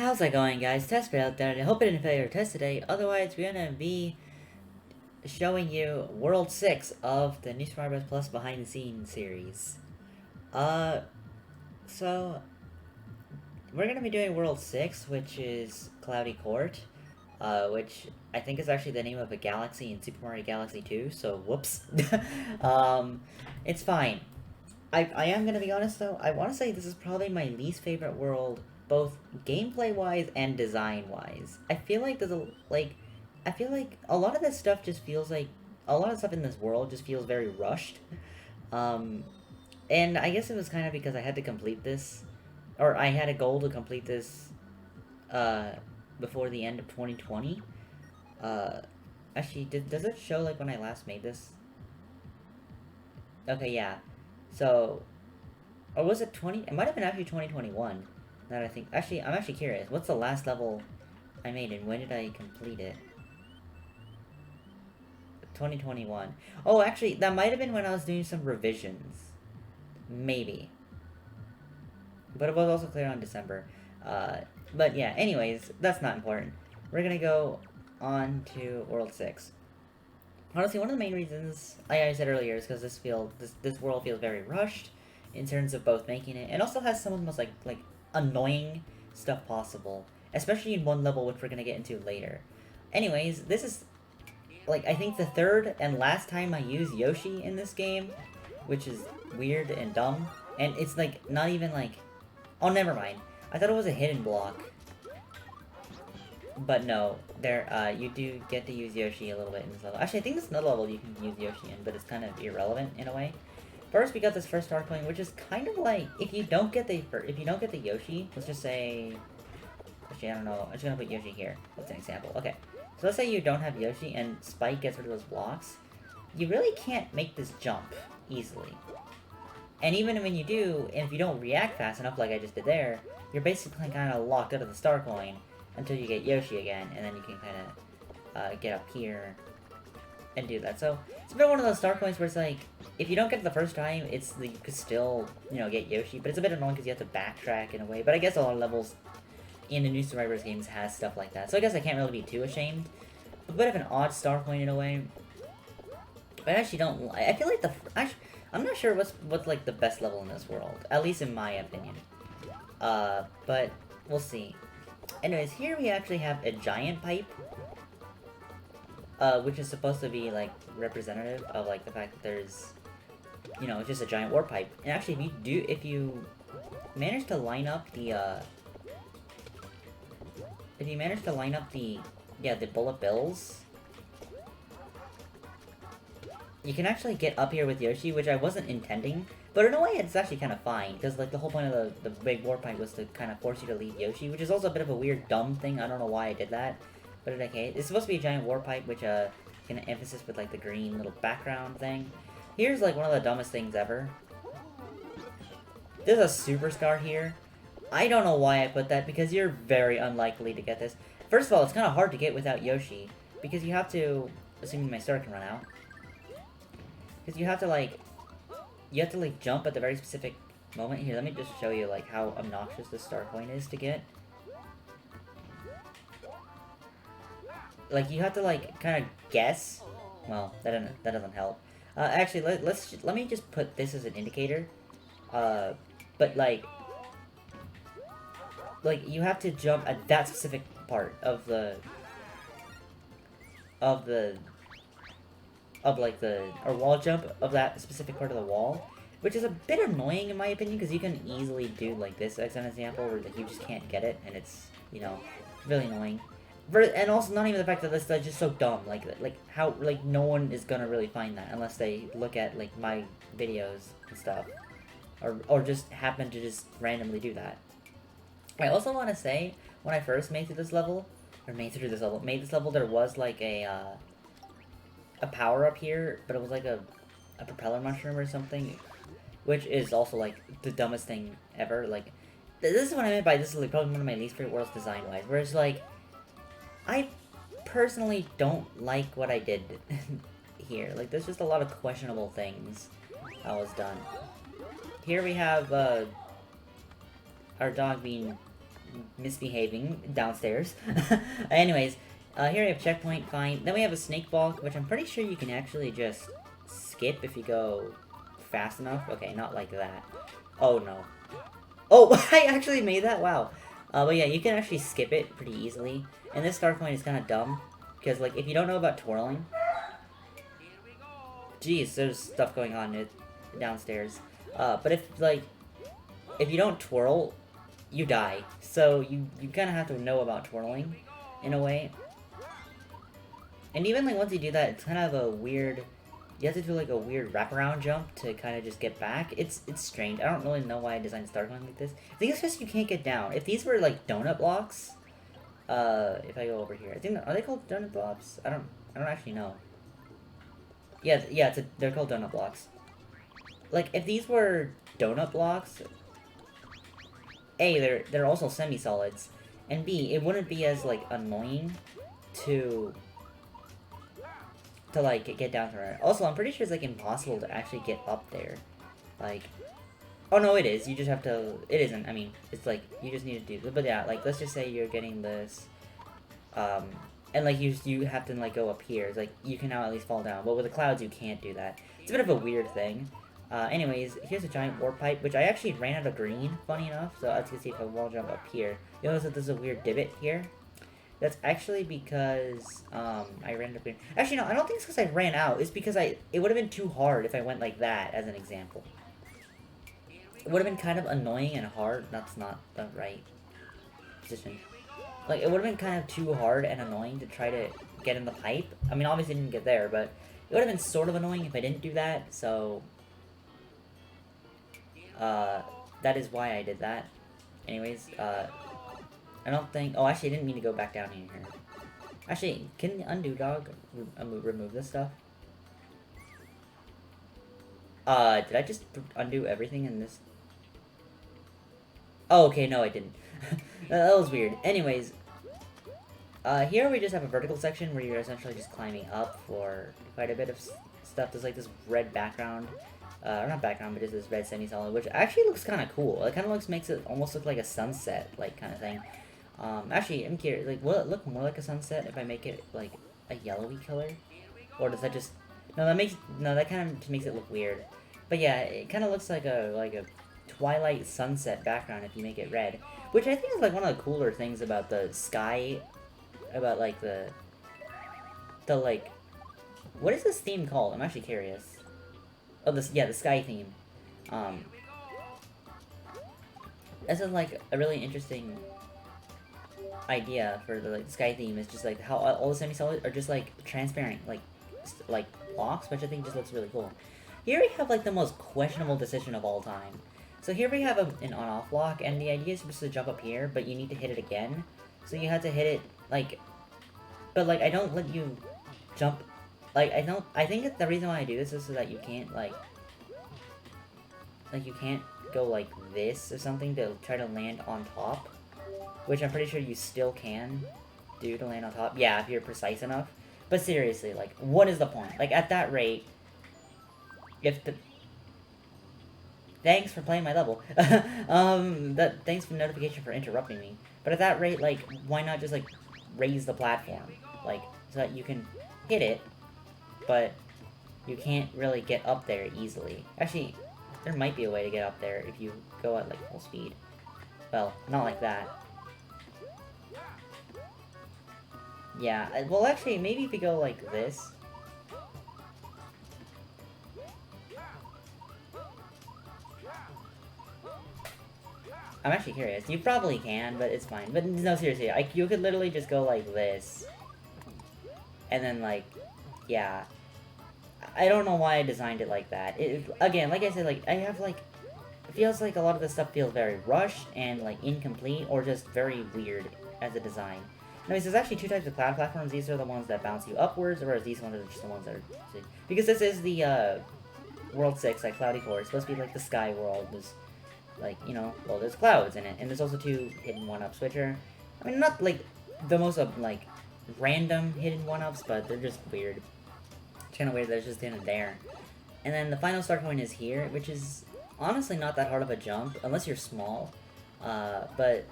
How's that going, guys? Test it out there. I hope it didn't fail your test today. Otherwise, we're gonna be showing you World 6 of the New Super Mario Bros. Plus Behind the Scenes series. Uh, so, we're gonna be doing World 6, which is Cloudy Court, which I think is actually the name of a galaxy in Super Mario Galaxy 2, so whoops. um, it's fine. I am gonna be honest though, I wanna say this is probably my least favorite world, both gameplay wise and design wise. I feel like a lot of this stuff just feels like a lot of stuff in this world just feels very rushed. Um and I guess it was kind of because I had to complete this, or I had a goal to complete this uh before the end of 2020. Uh Actually, does it show like when I last made this? Okay, yeah. So, or was it 20? It might have been actually 2021. That I think. Actually, I'm actually curious. What's the last level I made and when did I complete it? 2021. Oh, actually, that might have been when I was doing some revisions. Maybe. But it was also clear on December. But yeah, anyways, that's not important. We're gonna go on to World 6. Honestly, one of the main reasons I said earlier is because this world feels very rushed in terms of both making it, and also has some of the most like annoying stuff possible, especially in one level, which we're gonna get into later. Anyways, this is like I think the third and last time I use Yoshi in this game, which is weird and dumb, and it's like not even like, oh, never mind. I thought it was a hidden block. But no, you do get to use Yoshi a little bit in this level. Actually, I think this is another level you can use Yoshi in, but it's kind of irrelevant in a way. First, we got this first star coin, which is kind of like if you don't get the Yoshi, let's just say, actually I don't know, I'm just gonna put Yoshi here. That's an example. Okay, so let's say you don't have Yoshi and Spike gets rid of those blocks, you really can't make this jump easily. And even when you do, and if you don't react fast enough, like I just did there, you're basically kind of locked out of the star coin until you get Yoshi again, and then you can kind of get up here and do that. So it's been one of those star coins where it's like, if you don't get it the first time, you could still, get Yoshi, but it's a bit annoying because you have to backtrack in a way. But I guess a lot of levels in the new Super Mario Bros. Games has stuff like that, so I guess I can't really be too ashamed. A bit of an odd star coin in a way, but I actually don't. I feel like I'm not sure what's like the best level in this world, at least in my opinion. But we'll see. Anyways, here we actually have a giant pipe, which is supposed to be, like, representative of, like, the fact that there's, just a giant warp pipe. And actually, if you manage to line up the, the bullet bills, you can actually get up here with Yoshi, which I wasn't intending. But in a way, it's actually kind of fine, because, like, the whole point of the big warp pipe was to kind of force you to leave Yoshi, which is also a bit of a weird, dumb thing. I don't know why I did that, but it's okay. It's supposed to be a giant warp pipe, which, can emphasis with, like, the green little background thing. Here's, like, one of the dumbest things ever. There's a super star here. I don't know why I put that, because you're very unlikely to get this. First of all, it's kind of hard to get without Yoshi, because you have to, assuming my star can run out, because you have to, like, jump at the very specific moment. Here, let me just show you, like, how obnoxious this star coin is to get. Like, you have to, like, kind of guess. Well, that doesn't help. Actually, let me just put this as an indicator. But, like, you have to jump at that specific part of wall jump of that specific part of the wall, which is a bit annoying in my opinion, because you can easily do like this as an example, where like, you just can't get it, and it's, really annoying. And also not even the fact that this is just so dumb, like how, like, no one is gonna really find that unless they look at, like, my videos and stuff, or just happen to just randomly do that. I also want to say, when I first made this level, there was like a power up here, but it was like a propeller mushroom or something, which is also like the dumbest thing ever. Like, this is what I meant by this is like probably one of my least favorite worlds design wise, where it's like, I personally don't like what I did here. Like, there's just a lot of questionable things that was done. Here we have our dog being misbehaving downstairs. Anyways, here we have checkpoint, fine. Then we have a snake ball, which I'm pretty sure you can actually just skip if you go fast enough. Okay, not like that. Oh, no. Oh, I actually made that? Wow. But yeah, you can actually skip it pretty easily. And this start point is kind of dumb. Because, like, if you don't know about twirling... Geez, there's stuff going on downstairs. But if you don't twirl, you die. So you kind of have to know about twirling, in a way. And even, like, once you do that, it's kind of a weird... You have to do, like, a weird wraparound jump to kind of just get back. It's strange. I don't really know why I designed Start Going like this. I think it's just you can't get down. If these were, like, donut blocks... if I go over here... I think... Are they called donut blocks? I don't actually know. Yeah, they're called donut blocks. Like, if these were donut blocks... A, they're also semi-solids. And B, it wouldn't be as, like, annoying to like, get down from it. Also, I'm pretty sure it's, like, impossible to actually get up there. Like... Oh, no, it is. You just have to... It isn't. I mean, it's, like, you just need to do... But, yeah, like, let's just say you're getting this... And, like, you have to, like, go up here. It's like, you can now at least fall down. But with the clouds, you can't do that. It's a bit of a weird thing. Anyways, here's a giant warp pipe, which I actually ran out of green, funny enough. So, as you can see, if I wall jump up here, you'll notice that there's a weird divot here. That's actually because, I ran out of green. Actually, no, I don't think it's because I ran out. It's because it would have been too hard if I went like that, as an example. It would have been kind of annoying and hard. That's not the right position. Like, it would have been kind of too hard and annoying to try to get in the pipe. I mean, obviously I didn't get there, but it would have been sort of annoying if I didn't do that, so... that is why I did that. Anyways, I don't think... Oh, actually, I didn't mean to go back down in here. Actually, can the undo dog remove this stuff? Did I just undo everything in this? Oh, okay, no, I didn't. That was weird. Anyways, here we just have a vertical section where you're essentially just climbing up for quite a bit of stuff. There's like this red background, or not background, but just this red semi-solid, which actually looks kind of cool. It kind of makes it almost look like a sunset, like, kind of thing. Actually, I'm curious, like, will it look more like a sunset if I make it, like, a yellowy color? Or does that just... No, that kind of makes it look weird. But yeah, it kind of looks like a twilight sunset background if you make it red. Which I think is, like, one of the cooler things about the sky... About, like, the like... What is this theme called? I'm actually curious. Oh, the sky theme. This is, like, a really interesting idea for the sky theme. Is just like how all the semi-solids are just like transparent, like blocks, which I think just looks really cool. Here we have like the most questionable decision of all time. So here we have an on-off block, and the idea is supposed to jump up here, but you need to hit it again. So you have to hit it like, but like I don't let you jump. Like I think that the reason why I do this is so that you can't like you can't go like this or something to try to land on top. Which I'm pretty sure you still can do to land on top. Yeah, if you're precise enough. But seriously, like, what is the point? Like, at that rate, if the... Thanks for playing my level. Thanks for the notification for interrupting me. But at that rate, like, why not just, like, raise the platform? Like, so that you can hit it, but you can't really get up there easily. Actually, there might be a way to get up there if you go at, like, full speed. Well, not like that. Yeah, well actually, maybe if you go like this. I'm actually curious. You probably can, but it's fine. But no, seriously, you could literally just go like this. And then like, yeah. I don't know why I designed it like that. Again, like I said, like, I have like, it feels like a lot of this stuff feels very rushed and like incomplete or just very weird as a design. Anyways, there's actually two types of cloud platforms. These are the ones that bounce you upwards, whereas these ones are just the ones that are... Because this is the, World 6, like, Cloudy Core. It's supposed to be, like, the sky world. There's, like, you know, well, there's clouds in it. And there's also two hidden one-ups, which are... I mean, not, like, the most, like, random hidden one-ups, but they're just weird. It's kind of weird that it's just in there. And then the final start point is here, which is honestly not that hard of a jump, unless you're small. But...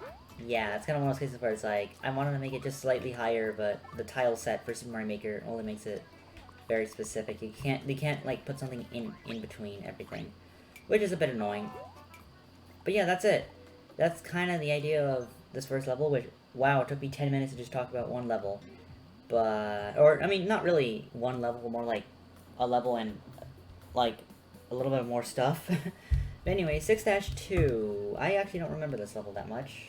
Yeah, it's kind of one of those cases where it's like, I wanted to make it just slightly higher, but the tile set for Super Mario Maker only makes it very specific. They can't like put something in between everything, which is a bit annoying. But yeah, that's it. That's kind of the idea of this first level, which, wow, it took me 10 minutes to just talk about one level. But, or, I mean, not really one level, more like a level and, like, a little bit more stuff. But anyway, 6-2. I actually don't remember this level that much.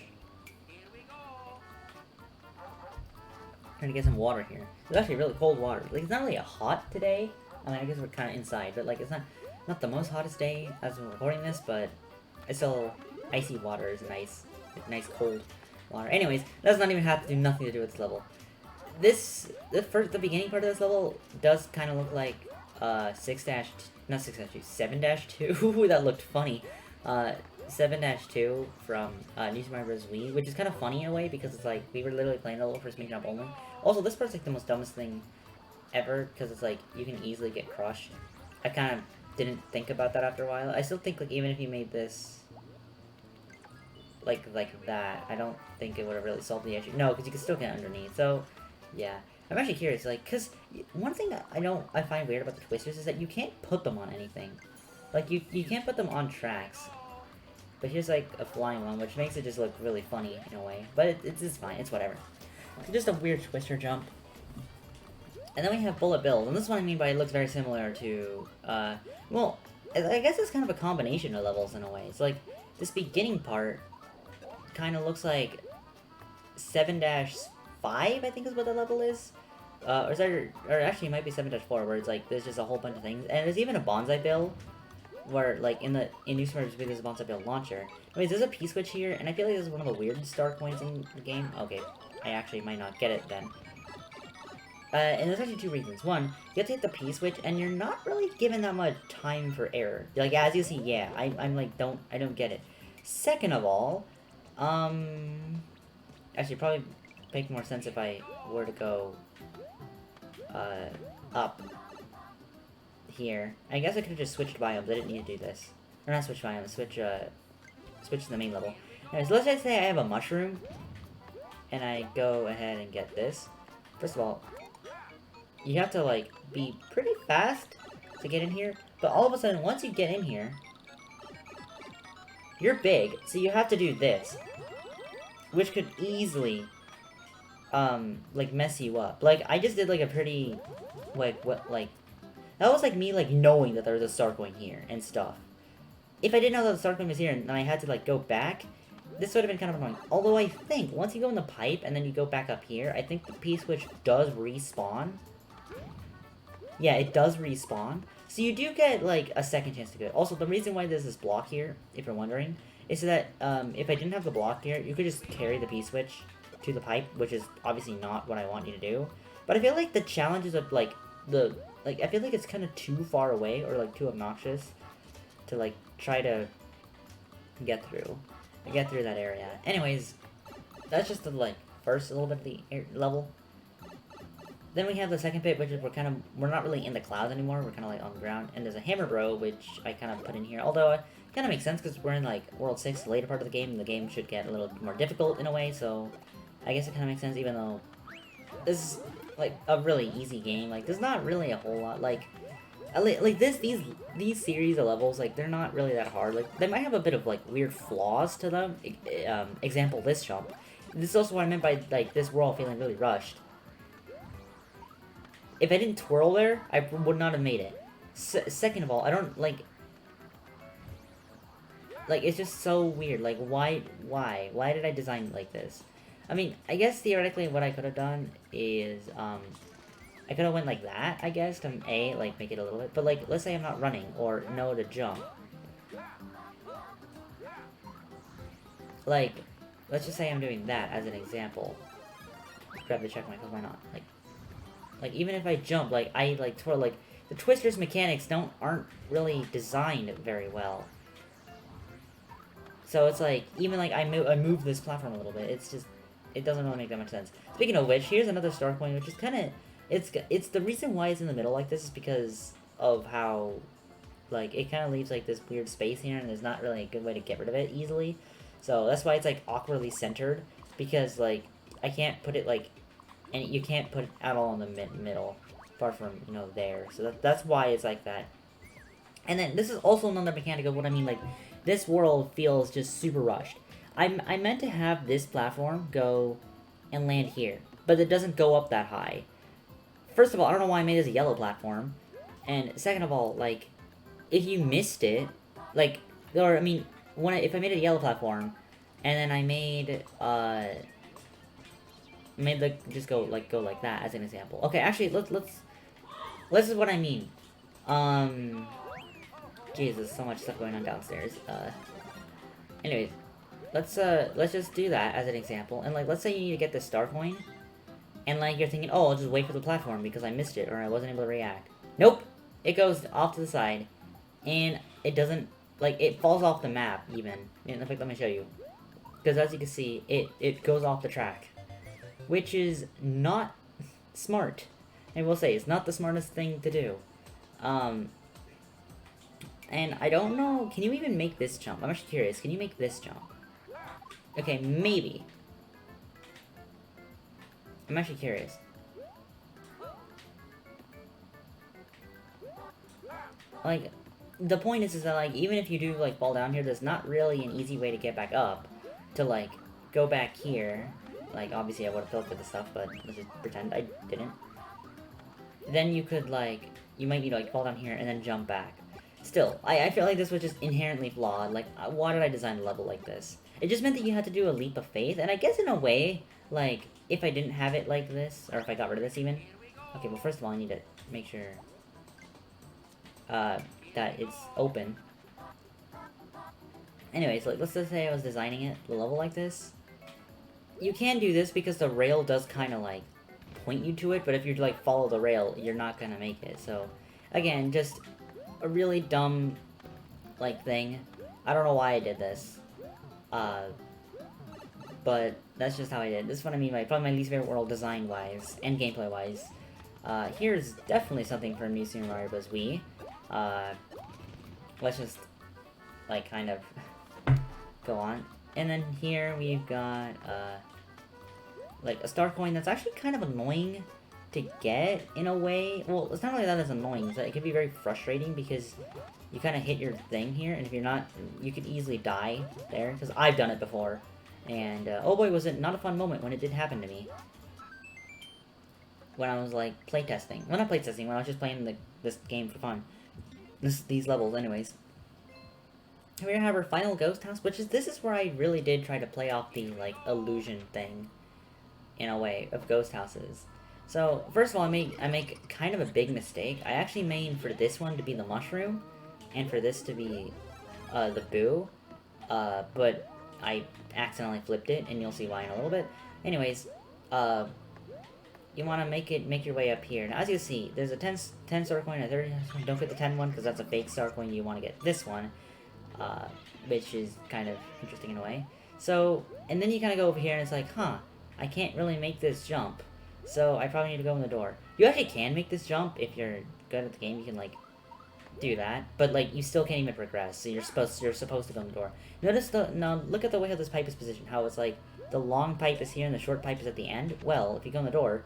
Trying to get some water here. It's actually really cold water. Like, it's not really hot today. I mean, I guess we're kind of inside, but, like, it's not the most hottest day as I'm recording this, but it's still icy water is nice cold water. Anyways, that does not even have to do nothing to do with this level. The beginning part of this level does kind of look like 7-2. That looked funny. 7-2 from New Super Mario Bros. Wii, which is kind of funny in a way because it's like we were literally playing the level for Smash Jump only. Also, this part's like the most dumbest thing ever because it's like you can easily get crushed. I kind of didn't think about that after a while. I still think like even if you made this like that, I don't think it would have really solved the issue. No, because you can still get underneath. So yeah, I'm actually curious, like, because one thing I find weird about the twisters is that you can't put them on anything. Like, you can't put them on tracks. But here's, like, a flying one, which makes it just look really funny in a way. But it's fine, it's whatever. It's just a weird twister jump. And then we have Bullet Bill, and this is what I mean by it looks very similar to, well, I guess it's kind of a combination of levels in a way. It's like, this beginning part kind of looks like 7-5, I think is what the level is. Or actually it might be 7-4, where it's like, there's just a whole bunch of things. And there's even a bonsai bill, where, like, in New Super Mario Bros. There's a bonsai bill launcher. Anyways, there's a P-switch here, and I feel like this is one of the weirdest start points in the game. Okay, I actually might not get it then. And there's actually two reasons. One, you have to hit the P-switch, and you're not really given that much time for error. Like, as you see, yeah, I'm like, I don't get it. Second of all, actually, probably make more sense if I were to go, up here. I guess I could have just switched biomes. I didn't need to do this. Or not switch biomes, switch to the main level. Anyways, let's just say I have a mushroom, and I go ahead and get this. First of all, you have to, like, be pretty fast to get in here, but all of a sudden, once you get in here, you're big, so you have to do this, which could easily, like, mess you up. Like, I just did, like, a pretty, like, that was, like, me, like, knowing that there was a start going here and stuff. If I didn't know that the start going was here and I had to, like, go back, this would have been kind of annoying. Although I think, once you go in the pipe and then you go back up here, I think the P-switch does respawn. Yeah, it does respawn. So you do get, like, a second chance to go. Also, the reason why there's this block here, if you're wondering, is so that, if I didn't have the block here, you could just carry the P-switch to the pipe, which is obviously not what I want you to do. But I feel like the challenges of, like, I feel like it's kind of too far away, or, like, too obnoxious to, like, try to get through that area. Anyways, that's just the, like, first little bit of the level. Then we have the second bit, which is we're not really in the clouds anymore, we're kind of, like, on the ground. And there's a hammer bro, which I kind of put in here, although it kind of makes sense because we're in, like, World 6, the later part of the game, and the game should get a little more difficult in a way, so I guess it kind of makes sense, even though this is, like, a really easy game. Like, there's not really a whole lot, like these series of levels, like, they're not really that hard. Like, they might have a bit of, like, weird flaws to them. Example, this jump. This is also what I meant by, like, this world feeling really rushed. If I didn't twirl there, I would not have made it. Second of all, I don't, like, it's just so weird. Like, why did I design it like this? I mean, I guess theoretically what I could have done is, I could have went like that, I guess, to A, like, make it a little bit. But, like, let's say I'm not running, or no to jump. Like, let's just say I'm doing that as an example. Grab the checkpoint, because why not? Like, even if I jump, like, I, like, twirl, like, the Twister's mechanics aren't really designed very well. So it's like, even, like, I move this platform a little bit, it's just, it doesn't really make that much sense. Speaking of which, here's another start point, which is kind of, it's the reason why it's in the middle like this is because of how, like, it kind of leaves, like, this weird space here, and there's not really a good way to get rid of it easily. So that's why it's, like, awkwardly centered, because, like, I can't put it, like, and you can't put it at all in the middle, far from, you know, there. So that's why it's like that. And then, this is also another mechanic of what I mean, like, this world feels just super rushed. I meant to have this platform go and land here, but it doesn't go up that high. First of all, I don't know why I made this a yellow platform, and second of all, like, if you missed it, like, or, I mean, if I made it a yellow platform, and then I made the, just go like that, as an example. Okay, actually, this is what I mean. Jesus, so much stuff going on downstairs. Anyways, let's just do that as an example, and, like, let's say you need to get this star coin, and, like, you're thinking, oh, I'll just wait for the platform because I missed it, or I wasn't able to react. Nope! It goes off to the side, and it doesn't, like, it falls off the map, even. In fact, let me show you. Because as you can see, it goes off the track. Which is not smart. I will say, it's not the smartest thing to do. And I don't know, can you even make this jump? I'm actually curious, can you make this jump? Okay, maybe. I'm actually curious. Like, the point is that, like, even if you do, like, fall down here, there's not really an easy way to get back up. To, like, go back here. Like, obviously I would have filtered the stuff, but let's just pretend I didn't. Then you could, like, you might need to, like, fall down here and then jump back. Still, I feel like this was just inherently flawed. Like, why did I design a level like this? It just meant that you had to do a leap of faith, and I guess in a way, like, if I didn't have it like this, or if I got rid of this even. Okay, well, first of all, I need to make sure that it's open. Anyways, like, let's just say I was designing it, the level like this. You can do this because the rail does kind of, like, point you to it, but if you, like, follow the rail, you're not gonna make it. So, again, just a really dumb, like, thing. I don't know why I did this. But that's just how I did it. This is what I mean by probably my least favorite world design-wise, and gameplay-wise. Here's definitely something for New Super Mario Bros. Wii. Let's just, like, kind of go on. And then here we've got, like, a star coin that's actually kind of annoying to get, in a way. Well, it's not really that it's annoying, it can be very frustrating because you kind of hit your thing here, and if you're not, you could easily die there, because I've done it before. And, oh boy, was it not a fun moment when it did happen to me. When I was, like, playtesting. Well, not playtesting, when I was just playing this game for fun. These levels, anyways. Here we have our final ghost house, this is where I really did try to play off the, like, illusion thing, in a way, of ghost houses. So, first of all, I make kind of a big mistake. I actually made for this one to be the mushroom, and for this to be, the boo, but I accidentally flipped it, and you'll see why in a little bit. Anyways, you want to make your way up here. Now, as you see, there's a 10 star coin, a 30 star coin. Don't get the 10 one, because that's a fake star coin. You want to get this one, which is kind of interesting in a way. So, and then you kind of go over here, and it's like, huh, I can't really make this jump. So, I probably need to go in the door. You actually can make this jump if you're good at the game. You can, like, do that, but, like, you still can't even progress, so you're supposed to go in the door. Notice now, look at the way how this pipe is positioned, how it's, like, the long pipe is here and the short pipe is at the end. Well, if you go in the door,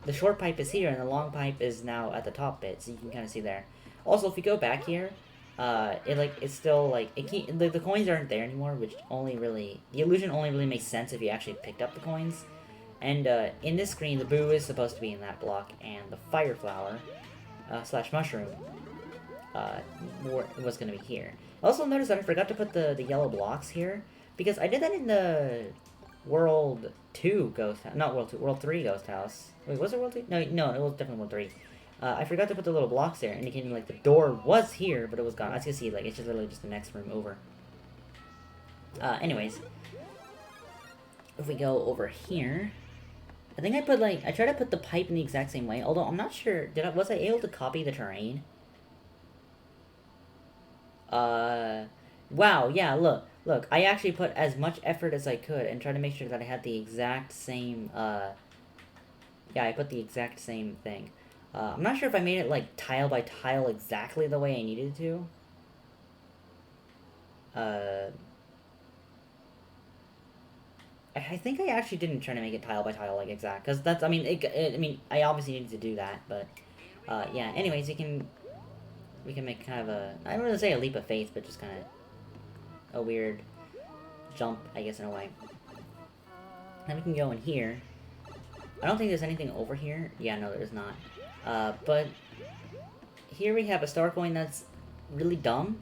the short pipe is here and the long pipe is now at the top bit, so you can kind of see there. Also, if you go back here, it's still, like, the coins aren't there anymore, which the illusion only really makes sense if you actually picked up the coins. And, in this screen, the boo is supposed to be in that block, and the fire flower, slash mushroom, was gonna be here. Also, notice that I forgot to put the yellow blocks here, because I did that in the World 2 Ghost House. Not World 2, World 3 Ghost House. Wait, was it World 2? No, it was definitely World 3. I forgot to put the little blocks there, indicating, like, the door was here, but it was gone. As you can see, like, it's just literally just the next room over. Anyways. If we go over here, I think I tried to put the pipe in the exact same way, although I'm not sure, was I able to copy the terrain? Wow, yeah, look, I actually put as much effort as I could and tried to make sure that I had the exact same, yeah, I put the exact same thing. I'm not sure if I made it, like, tile by tile exactly the way I needed to. I think I actually didn't try to make it tile by tile, like, exact. Because that's, I mean, I mean, I obviously needed to do that, but, yeah. Anyways, we can make kind of a, I don't want to say a leap of faith, but just kind of a weird jump, I guess, in a way. Then we can go in here. I don't think there's anything over here. Yeah, no, there's not. But here we have a star coin that's really dumb,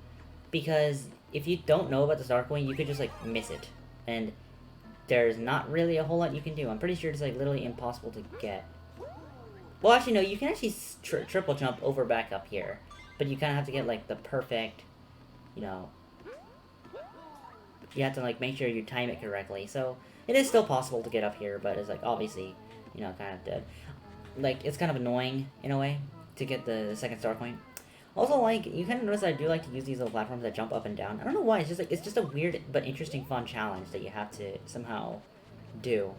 because if you don't know about the star coin, you could just, like, miss it. And there's not really a whole lot you can do. I'm pretty sure it's, like, literally impossible to get. Well, actually, no, you can actually triple jump over back up here. But you kind of have to get, like, the perfect, you know... You have to, like, make sure you time it correctly. So, it is still possible to get up here, but it's, like, obviously, you know, kind of dead. Like, it's kind of annoying, in a way, to get the second star coin. Also, like, you kind of notice that I do like to use these little platforms that jump up and down. I don't know why, it's just, like, it's just a weird but interesting, fun challenge that you have to somehow do.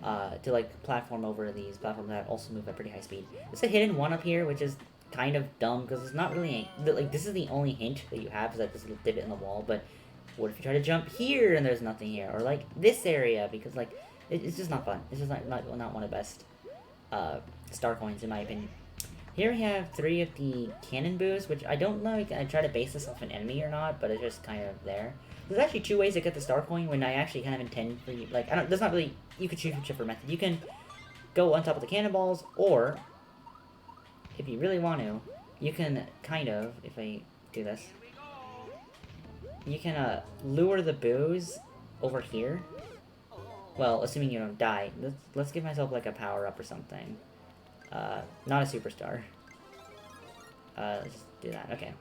To, like, platform over these platforms that also move at pretty high speed. There's a hidden one up here, which is kind of dumb, because it's not really like, this is the only hint that you have, is like this little divot in the wall, but what if you try to jump here and there's nothing here, or like this area, because like it's just not fun. It's just not one of the best star coins in my opinion. Here we have 3 of the cannon boos, which I don't know if I try to base this off an enemy or not, but it's just kind of there. There's actually 2 ways to get the star coin when I actually kind of intend for you, like, there's not really, you could choose whichever method. You can go on top of the cannonballs, or if you really want to, you can kind of, if I do this, you can lure the boos over here. Well, assuming you don't die. Let's give myself like a power up or something. Not a superstar. Let's just do that. Okay.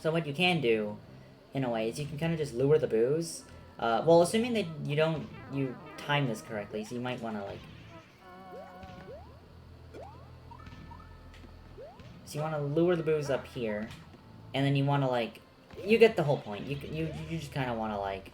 So what you can do, in a way, is you can kind of just lure the boos. Well, assuming that you time this correctly, so you might want to like. So you want to lure the boos up here, and then you want to like, you get the whole point. You just kind of want to like.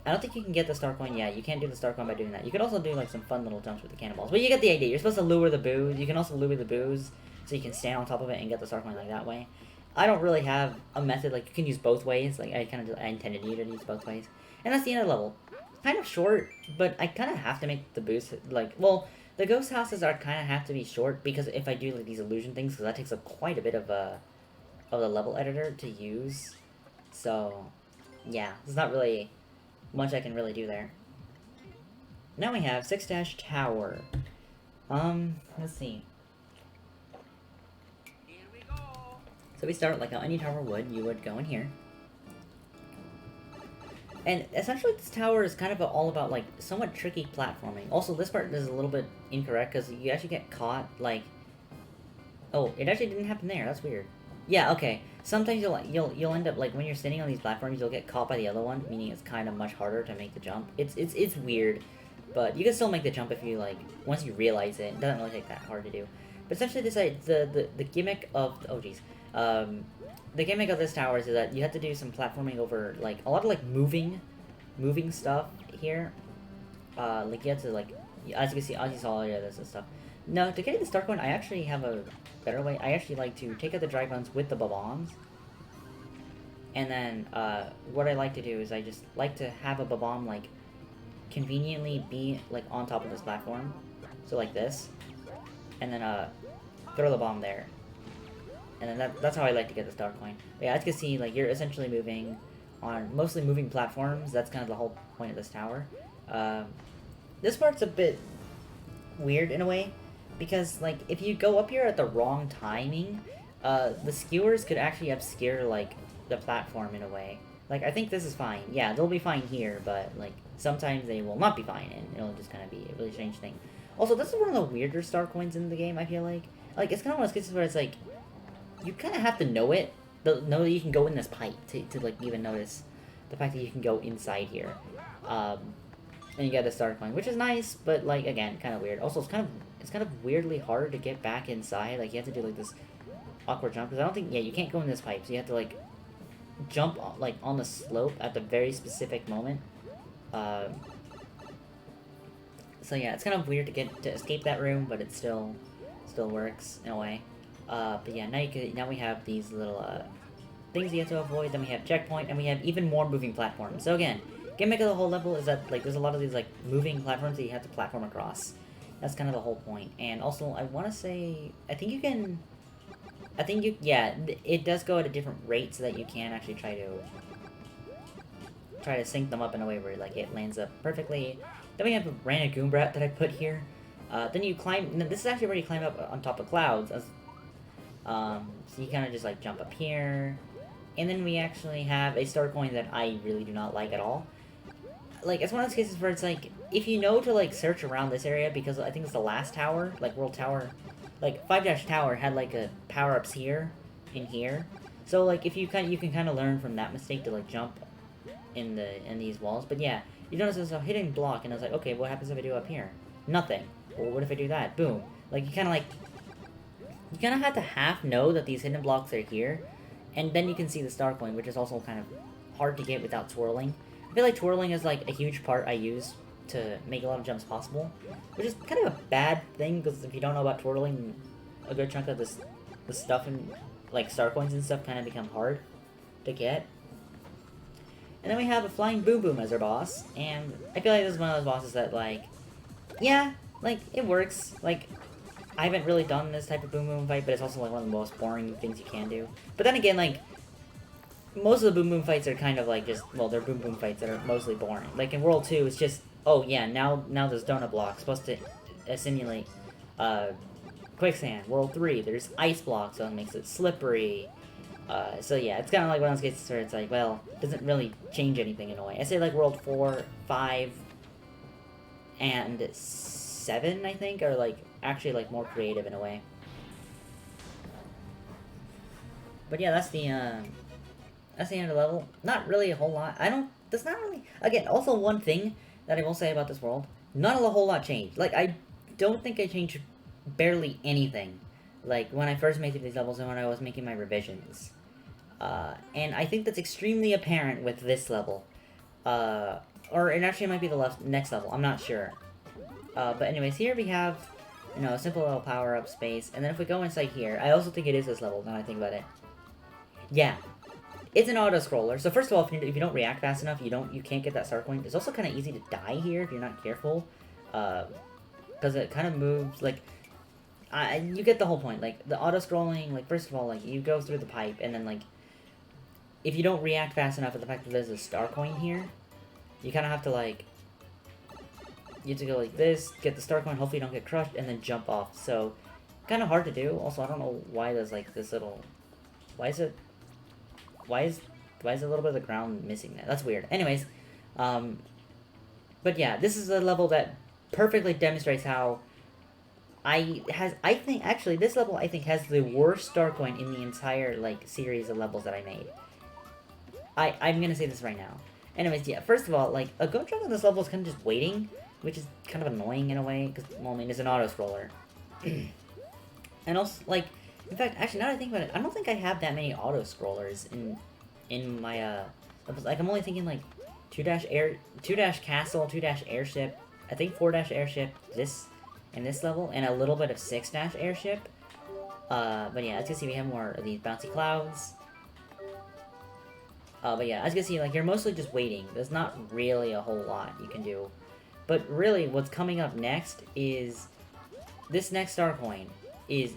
I don't think you can get the star coin yet. You can't do the star coin by doing that. You could also do like some fun little jumps with the cannonballs, but you get the idea. You're supposed to lure the boos. You can also lure the boos, so you can stand on top of it and get the star coin like that way. I don't really have a method like you can use both ways. Like I intended you to use both ways, and that's the end of the level. Kind of short, but I kind of have to make the boost like well. The ghost houses are kind of have to be short because if I do like these illusion things, because that takes up quite a bit of the level editor to use. So, yeah, there's not really much I can really do there. Now we have 6-Tower. Let's see. So we start like any tower would. You would go in here. And essentially this tower is kind of all about, like, somewhat tricky platforming. Also, this part is a little bit incorrect, because you actually get caught, like... Oh, it actually didn't happen there. That's weird. Yeah, okay. Sometimes you'll end up, like, when you're standing on these platforms, you'll get caught by the other one, meaning it's kind of much harder to make the jump. It's weird, but you can still make the jump if you, like, once you realize it. It doesn't really take that hard to do. But essentially, this the gimmick of... Oh, jeez. The gimmick of this tower is that you have to do some platforming over, like, a lot of, like, moving stuff here. Like, you have to, like, as you can see, as you saw earlier, this and stuff. No, to get the star coin, I actually have a better way. I actually like to take out the dry bones with the bombs. And then, what I like to do is I just like to have a bomb, like, conveniently be, like, on top of this platform. So, like this. And then, throw the bomb there. And then that's how I like to get the star coin. But yeah, as you can see, like, you're essentially moving on mostly moving platforms. That's kind of the whole point of this tower. This part's a bit weird in a way, because, like, if you go up here at the wrong timing, the skewers could actually obscure, like, the platform in a way. Like, I think this is fine. Yeah, they'll be fine here, but, like, sometimes they will not be fine, and it'll just kind of be a really strange thing. Also, this is one of the weirder star coins in the game, I feel like. Like, it's kind of one of those cases where it's like, you kind of have to know it, know that you can go in this pipe to like, even notice the fact that you can go inside here. And you get the star coin, which is nice, but, like, again, kind of weird. Also, it's kind of weirdly hard to get back inside. Like, you have to do, like, this awkward jump, because I don't think, yeah, you can't go in this pipe, so you have to, like, jump, like, on the slope at the very specific moment. So, yeah, it's kind of weird to escape that room, but it still works, in a way. But yeah, now we have these little, things you have to avoid, then we have checkpoint, and we have even more moving platforms. So again, gimmick of the whole level is that, like, there's a lot of these, like, moving platforms that you have to platform across. That's kind of the whole point. And also, I want to say, I think yeah, it does go at a different rate so that you can actually try to sync them up in a way where, like, it lands up perfectly. Then we have a random Goombrat that I put here. Then you climb, this is actually where you climb up on top of clouds, so you kind of just, like, jump up here. And then we actually have a star coin that I really do not like at all. Like, it's one of those cases where it's like, if you know to, like, search around this area, because I think it's the last tower, like, World Tower, like, 5 Tower had, like, a power-ups here, and here. So, like, if you can kind of learn from that mistake to, like, jump in these walls. But yeah, you notice there's a hidden block, and I was like, okay, what happens if I do up here? Nothing. Well, what if I do that? Boom. Like, you kind of have to half know that these hidden blocks are here, and then you can see the star coin, which is also kind of hard to get without twirling. I feel like twirling is, like, a huge part I use to make a lot of jumps possible, which is kind of a bad thing, because if you don't know about twirling, a good chunk of the stuff and, like, star coins and stuff kind of become hard to get. And then we have a Flying Boom Boom as our boss, and I feel like this is one of those bosses that, like, yeah, like, it works. Like, I haven't really done this type of Boom Boom fight, but it's also, like, one of the most boring things you can do. But then again, like, most of the Boom Boom fights are kind of, like, just, well, they're Boom Boom fights that are mostly boring. Like, in World 2, it's just, oh, yeah, now there's donut blocks, supposed to simulate, quicksand. World 3, there's ice blocks, so it makes it slippery. So yeah, it's kind of like one of those cases where it's like, well, it doesn't really change anything in a way. I say, like, World 4, 5, and 7, I think, are, like, actually, like, more creative in a way. But yeah, that's the end of the level. Not really a whole lot. There's not really, again, also one thing that I will say about this world, not a whole lot changed. Like, I don't think I changed barely anything, like, when I first made these levels and when I was making my revisions. And I think that's extremely apparent with this level. Or it actually might be the next level, I'm not sure. But anyways, here we have, you know, a simple little power-up space, and then if we go inside here, I also think it is this level, now I think about it. Yeah. It's an auto-scroller, so first of all, if you don't react fast enough, you can't get that star coin. It's also kind of easy to die here if you're not careful, because it kind of moves, like, you get the whole point. Like, the auto-scrolling, like, first of all, like, you go through the pipe, and then, like, if you don't react fast enough to the fact that there's a star coin here, you kind of have to, like, you have to go like this, get the star coin, hopefully you don't get crushed, and then jump off. So, kind of hard to do. Also, I don't know why there's, like, this little, why is a little bit of the ground missing there? That's weird. Anyways, but yeah, this is a level that perfectly demonstrates how this level, I think, has the worst star coin in the entire, like, series of levels that I made. I'm gonna say this right now. Anyways, yeah, first of all, like, a good chunk of this level is kind of just waiting, which is kind of annoying in a way, because, well, I mean, it's an auto-scroller. And also, like, in fact, actually, now that I think about it, I don't think I have that many auto-scrollers in my, like, I'm only thinking, like, 2-castle, 2-airship, I think 4-airship, in this level, and a little bit of 6-airship. But yeah, as you can see, we have more of these bouncy clouds. But yeah, as you can see, like, you're mostly just waiting. There's not really a whole lot you can do. But really, what's coming up next is, this next star coin is,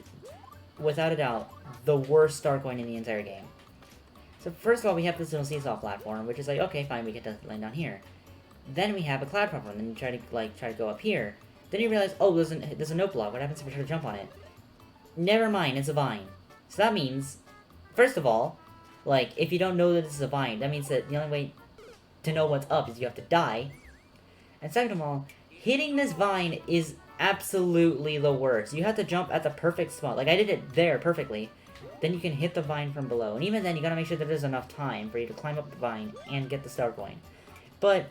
without a doubt, the worst star coin in the entire game. So first of all, we have this little seesaw platform, which is like, okay, fine, we get to land down here. Then we have a cloud platform, and you try to go up here. Then you realize, oh, there's a note block. What happens if I try to jump on it? Never mind, it's a vine. So that means, first of all, like, if you don't know that this is a vine, that means that the only way to know what's up is you have to die. And second of all, hitting this vine is absolutely the worst. You have to jump at the perfect spot. Like, I did it there perfectly. Then you can hit the vine from below. And even then, you gotta make sure that there's enough time for you to climb up the vine and get the star coin. But,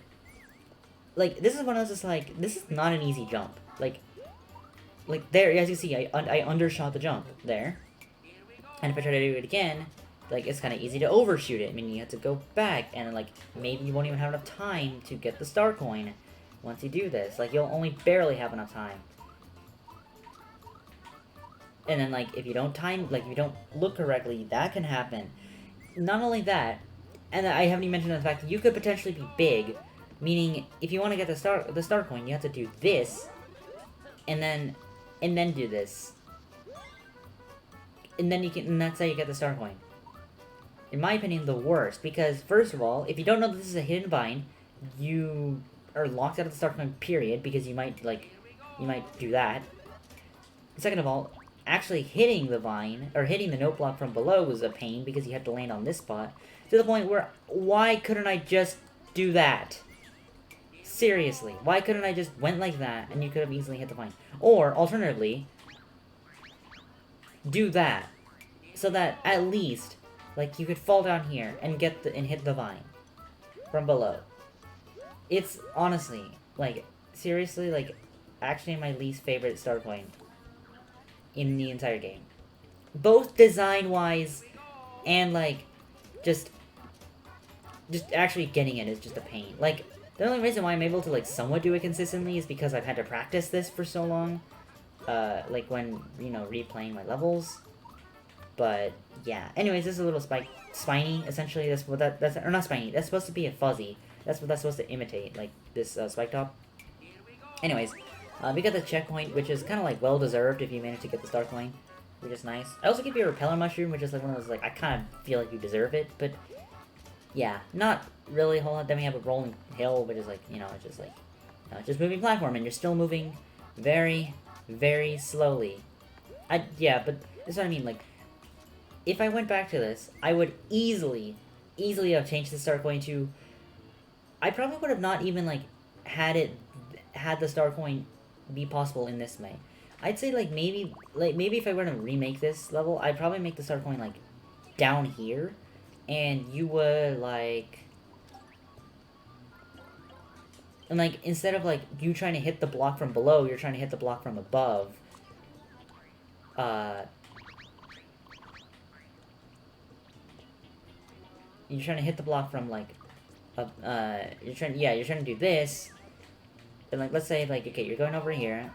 like, this is one of those, like, this is not an easy jump. Like there, as you see, I undershot the jump there. And if I try to do it again, like, it's kind of easy to overshoot it. I mean, you have to go back, and, like, maybe you won't even have enough time to get the star coin once you do this. Like, you'll only barely have enough time. And then, like, if you don't look correctly, that can happen. not only that, and I haven't even mentioned the fact that you could potentially be big, meaning if you want to get the star coin, you have to do this, and then do this, and then and that's how you get the star coin. In my opinion, the worst, because first of all, if you don't know that this is a hidden vine, you are locked out of the star coin, period, because you might do that. Second of all, actually hitting the vine, or hitting the note block from below was a pain, because you have to land on this spot, to the point where, why couldn't I just do that? Seriously, why couldn't I just went like that, and you could have easily hit the vine? Or, alternatively, do that, so that, at least, like, you could fall down here, and hit the vine, from below. It's, honestly, like, seriously, like, actually my least favorite star coin in the entire game. Both design-wise and, like, just actually getting it is just a pain. Like, the only reason why I'm able to, like, somewhat do it consistently is because I've had to practice this for so long. Like, when, you know, replaying my levels. But, yeah. Anyways, this is a little spiny, essentially. That's what that's, or not spiny, that's supposed to be a fuzzy. That's what that's supposed to imitate, like, this, spike top. Anyways, we got the checkpoint, which is kind of, like, well-deserved if you manage to get the star coin, which is nice. I also give you a repeller mushroom, which is, like, one of those, like, I kind of feel like you deserve it, but, yeah, not really a whole lot. Then we have a rolling hill, which is, like, you know, it's just, like, just moving platform, and you're still moving very, very slowly. Yeah, but that's what I mean, like, if I went back to this, I would easily have changed the star coin to... I probably would have not even, like, had the star coin be possible in this way. I'd say, like, maybe if I were to remake this level, I'd probably make the star coin, like, down here, and you would, like... And, like, instead of, like, you trying to hit the block from below, you're trying to hit the block from above. You're trying to hit the block from, like, you're trying to do this, and, like, let's say, like, okay, you're going over here,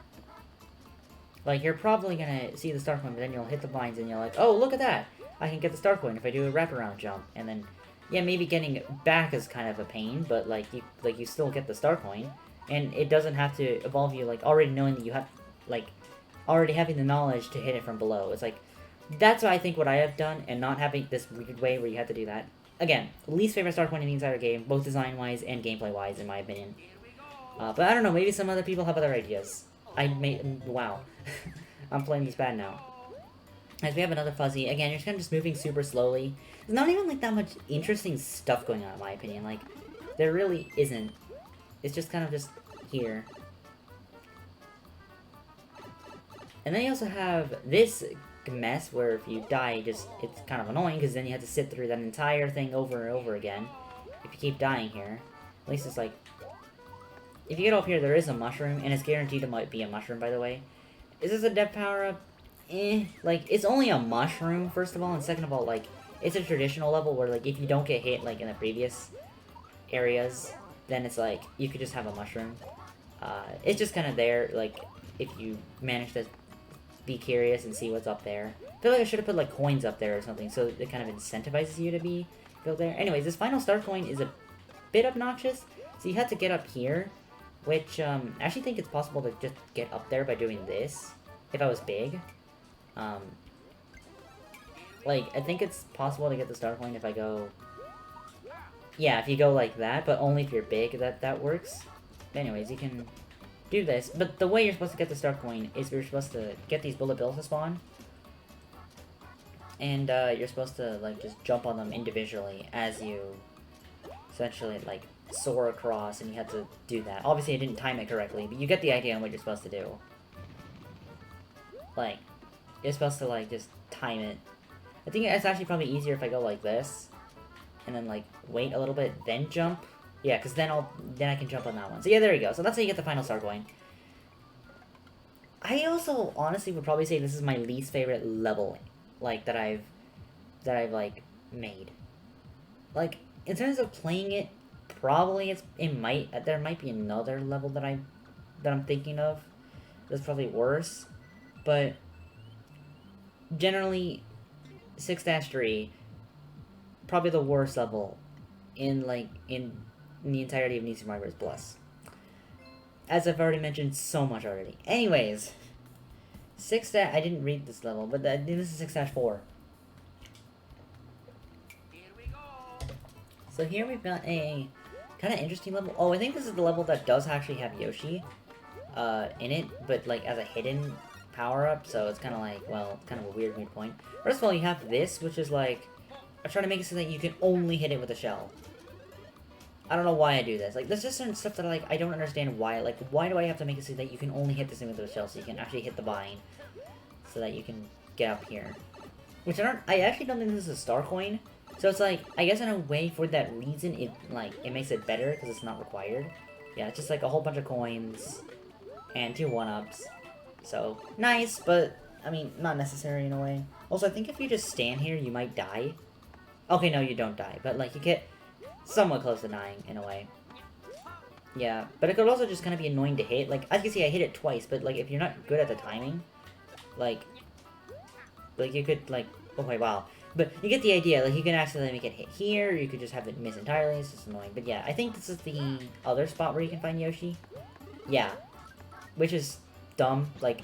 like, you're probably gonna see the star coin, but then you'll hit the vines, and you're like, oh, look at that, I can get the star coin if I do a wraparound jump, and then, yeah, maybe getting it back is kind of a pain, but, like, you still get the star coin, and it doesn't have to involve you, like, already knowing that you have, like, already having the knowledge to hit it from below. It's like, that's what I think what I have done, and not having this weird way where you have to do that. Again, least favorite star coin in the entire game, both design-wise and gameplay-wise, in my opinion. But I don't know, maybe some other people have other ideas. Wow. I'm playing this bad now. As we have another fuzzy, again, you're kind of just moving super slowly. There's not even, like, that much interesting stuff going on, in my opinion. Like, there really isn't. It's just kind of just here. And then you also have this mess where if you die, it's kind of annoying, because then you have to sit through that entire thing over and over again if you keep dying here. At least it's like, if you get up here, there is a mushroom, and it's guaranteed to might be a mushroom, by the way. Is this a dev power-up? Like, it's only a mushroom, first of all, and second of all, like, it's a traditional level where, like, if you don't get hit, like, in the previous areas, then it's like, you could just have a mushroom. It's just kind of there, like, if you manage to be curious and see what's up there. I feel like I should have put, like, coins up there or something, so it kind of incentivizes you to go there. Anyways, this final star coin is a bit obnoxious, so you have to get up here, which, I actually think it's possible to just get up there by doing this, if I was big. Like, I think it's possible to get the star coin if I go... Yeah, if you go like that, but only if you're big, that works. But anyways, you can do this, but the way you're supposed to get the star coin is you're supposed to get these bullet bills to spawn, and you're supposed to, like, just jump on them individually as you essentially, like, soar across, and you have to do that. Obviously, I didn't time it correctly, but you get the idea on what you're supposed to do. Like, you're supposed to, like, just time it. I think it's actually probably easier if I go like this, and then, like, wait a little bit, then jump. Yeah, because then I can jump on that one. So yeah, there you go. So that's how you get the final star coin. I also honestly would probably say this is my least favorite level, like, that I've like made. Like, in terms of playing it, probably there might be another level that I'm thinking of that's probably worse, but generally 6-3 probably the worst level in the entirety of New Super Mario Bros. Plus. As I've already mentioned so much already. Anyways, I didn't read this level, but this is 6-4. So here we've got a kind of interesting level. Oh, I think this is the level that does actually have Yoshi in it, but like as a hidden power-up, so it's kind of like, well, kind of a weird midpoint. First of all, you have this, which is like, I'm trying to make it so that you can only hit it with a shell. I don't know why I do this. Like, there's just certain stuff that, like, I don't understand why. Like, why do I have to make it so that you can only hit this thing with a shell so you can actually hit the vine? So that you can get up here. Which I actually don't think this is a star coin. So it's like, I guess in a way, for that reason, it makes it better because it's not required. Yeah, it's just like a whole bunch of coins and 2 1-ups. So, nice, but, I mean, not necessary in a way. Also, I think if you just stand here, you might die. Okay, no, you don't die, but, like, you get somewhat close to dying, in a way. Yeah, but it could also just kind of be annoying to hit. Like, as you can see, I hit it twice, but, like, if you're not good at the timing, like, you could, like, okay, wow. But you get the idea, like, you can accidentally make it hit here, or you could just have it miss entirely, it's just annoying. But yeah, I think this is the other spot where you can find Yoshi. Yeah. Which is dumb, like,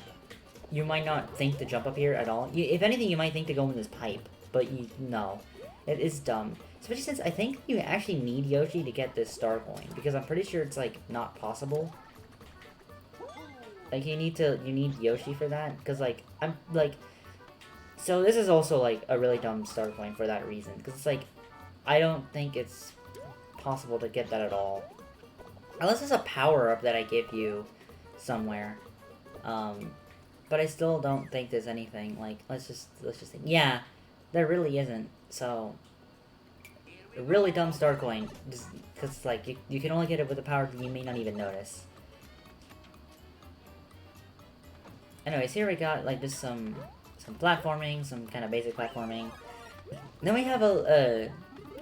you might not think to jump up here at all. If anything, you might think to go in this pipe, but no. It is dumb. Especially since I think you actually need Yoshi to get this star coin, because I'm pretty sure it's, like, not possible. Like, you need Yoshi for that, because, like, so this is also, like, a really dumb star coin for that reason, because it's, like, I don't think it's possible to get that at all. Unless it's a power-up that I give you somewhere. But I still don't think there's anything, like, let's just think. Yeah, there really isn't, so... A really dumb star coin, just because, like, you can only get it with a power that you may not even notice. Anyways, here we got, like, just some platforming, some kind of basic platforming. Then we have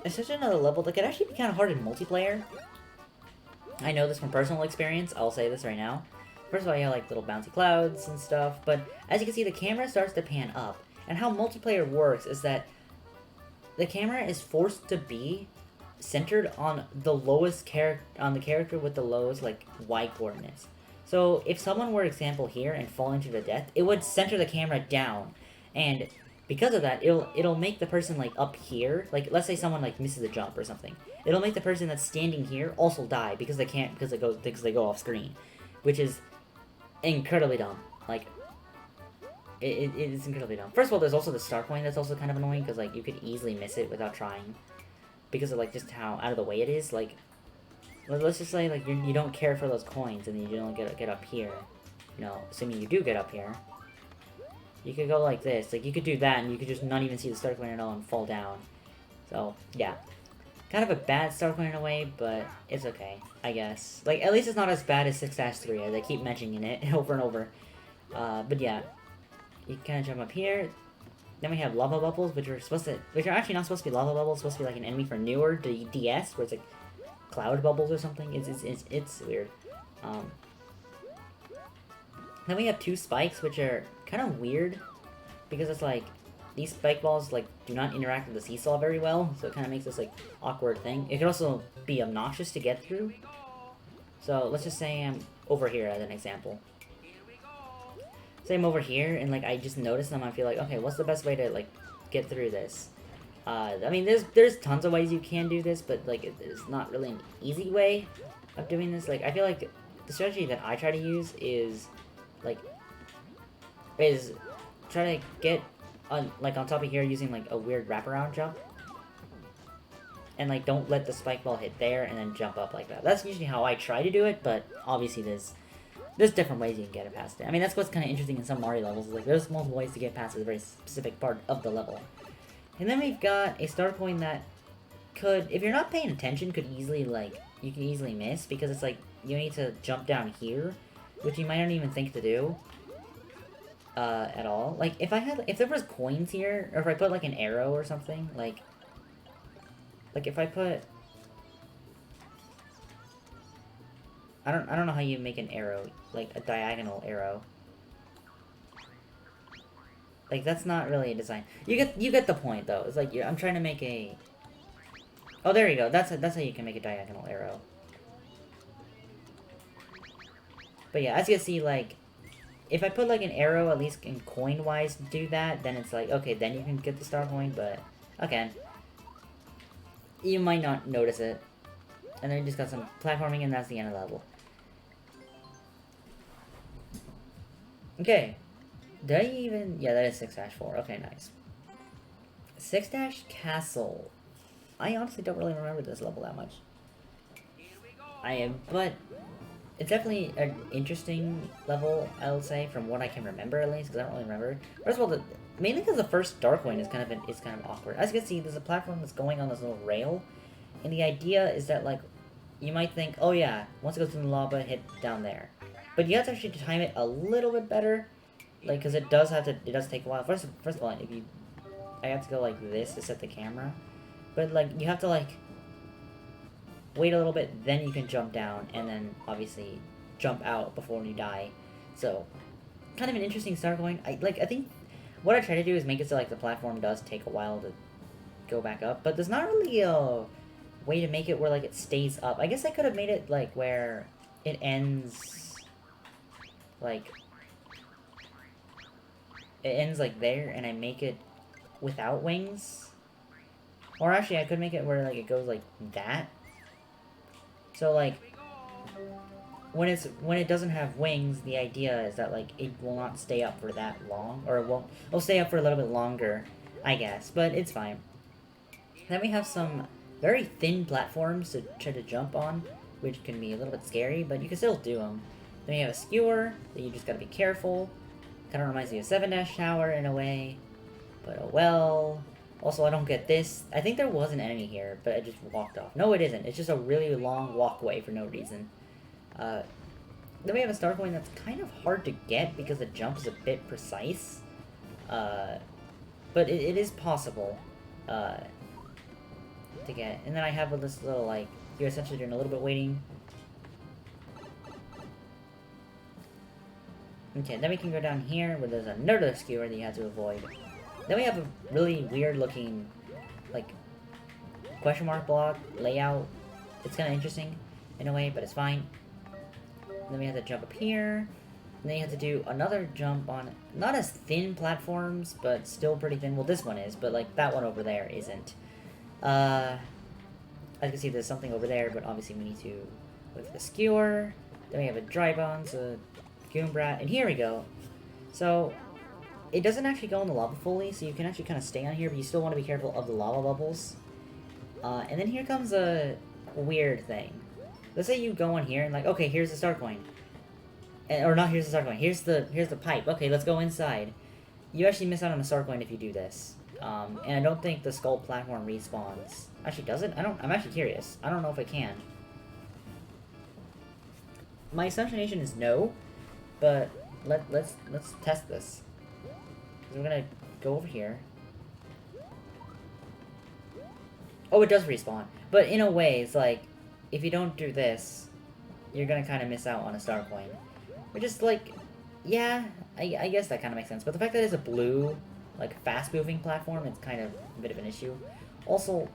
essentially another level that could actually be kind of hard in multiplayer. I know this from personal experience, I'll say this right now. First of all, you have, like, little bouncy clouds and stuff, but as you can see, the camera starts to pan up. And how multiplayer works is that the camera is forced to be centered on the lowest character with the lowest, like, Y coordinates. So if someone were, example, here and falling to their death, it would center the camera down, and because of that, it'll make the person, like, up here, like, let's say someone, like, misses a jump or something, it'll make the person that's standing here also die because they can't, because they go off screen, which is incredibly dumb. Like, it is incredibly dumb. First of all, there's also the star coin that's also kind of annoying, because, like, you could easily miss it without trying, because of, like, just how out of the way it is. Like, let's just say, like, you don't care for those coins, and you don't get up here. No, assuming you do get up here. You could go like this. Like, you could do that, and you could just not even see the star coin at all and fall down. So, yeah. Kind of a bad star coin in a way, but it's okay, I guess. Like, at least it's not as bad as 6-3, as I keep mentioning it over and over. But yeah. You kind of jump up here. Then we have lava bubbles, which are actually not supposed to be lava bubbles. It's supposed to be like an enemy for newer DS, where it's like cloud bubbles or something. It's weird. Then we have 2 spikes, which are kind of weird, because it's like these spike balls like do not interact with the seesaw very well, so it kind of makes this like awkward thing. It could also be obnoxious to get through. So let's just say I'm over here as an example. Say I'm over here, and, like, I just notice them, I feel like, okay, what's the best way to, like, get through this? I mean, there's tons of ways you can do this, but, like, it's not really an easy way of doing this. Like, I feel like the strategy that I try to use is, like, try to get, on top of here using, like, a weird wraparound jump. And, like, don't let the spike ball hit there, and then jump up like that. That's usually how I try to do it, but obviously there's different ways you can get it past it. I mean, that's what's kind of interesting in some Mario levels. Like, there's multiple ways to get past a very specific part of the level. And then we've got a star coin that could, if you're not paying attention, could easily, like, you can easily miss, because it's like, you need to jump down here, which you might not even think to do, at all. Like, if there was coins here, or if I put, like, an arrow or something, like if I put... I don't know how you make an arrow, like a diagonal arrow. Like, that's not really a design. You get the point though. It's like I'm trying to make a Oh, there you go. That's how you can make a diagonal arrow. But yeah, as you can see, like, if I put, like, an arrow, at least in coin-wise, to do that, then it's like, okay, then you can get the star coin, but, again, you might not notice it. And then you just got some platforming, and that's the end of the level. Okay. Did I even... Yeah, that is 6-4. Okay, nice. 6-Castle. I honestly don't really remember this level that much. But it's definitely an interesting level, I would say, from what I can remember at least, because I don't really remember. First of all, mainly because the first Dark Coin is kind of awkward. As you can see, there's a platform that's going on this little rail, and the idea is that, like, you might think, oh yeah, once it goes in the lava, hit down there. But you have to actually time it a little bit better, like, because it does take a while. First of all, I have to go like this to set the camera, but like you have to like wait a little bit, then you can jump down, and then obviously jump out before you die. So, kind of an interesting start going. I think what I try to do is make it so like the platform does take a while to go back up, but there's not really a way to make it where like it stays up. I guess I could have made it like where it ends like there, and I make it without wings. Or actually, I could make it where like it goes like that. So like when it doesn't have wings, the idea is that like it will not stay up for that long, or it'll stay up for a little bit longer, I guess. But it's fine. Then we have some very thin platforms to try to jump on, which can be a little bit scary, but you can still do them. Then you have a skewer that you just gotta be careful. Kind of reminds me of 7-Tower in a way, but oh well. Also, I don't get this. I think there was an enemy here, but I just walked off. No, it isn't. It's just a really long walkway for no reason. Then we have a star coin that's kind of hard to get because the jump is a bit precise. But it is possible to get. And then I have this little, like, you're essentially doing a little bit waiting. Okay, then we can go down here where there's another skewer that you have to avoid. Then we have a really weird looking, like, question mark block layout. It's kind of interesting in a way, but it's fine. And then we have to jump up here. And then you have to do another jump on, not as thin platforms, but still pretty thin. Well, this one is, but, like, that one over there isn't. As you can see, there's something over there, but obviously we need to with the skewer. Then we have a dry bones, a Goombrat, and here we go. So, it doesn't actually go in the lava fully, so you can actually kind of stay on here, but you still want to be careful of the lava bubbles. And then here comes a weird thing. Let's say you go on here and like, okay, here's the star coin. Or not here's the star coin, here's the pipe. Okay, let's go inside. You actually miss out on a star coin if you do this. And I don't think the skull platform respawns. Actually, does it? I'm actually curious. I don't know if it can. My assumption is no, but let's test this. So we're gonna go over here. Oh, it does respawn. But in a way, it's like, if you don't do this, you're gonna kind of miss out on a star coin. Which is like, yeah, I guess that kind of makes sense. But the fact that it's a blue, like, fast-moving platform, it's kind of a bit of an issue. Also,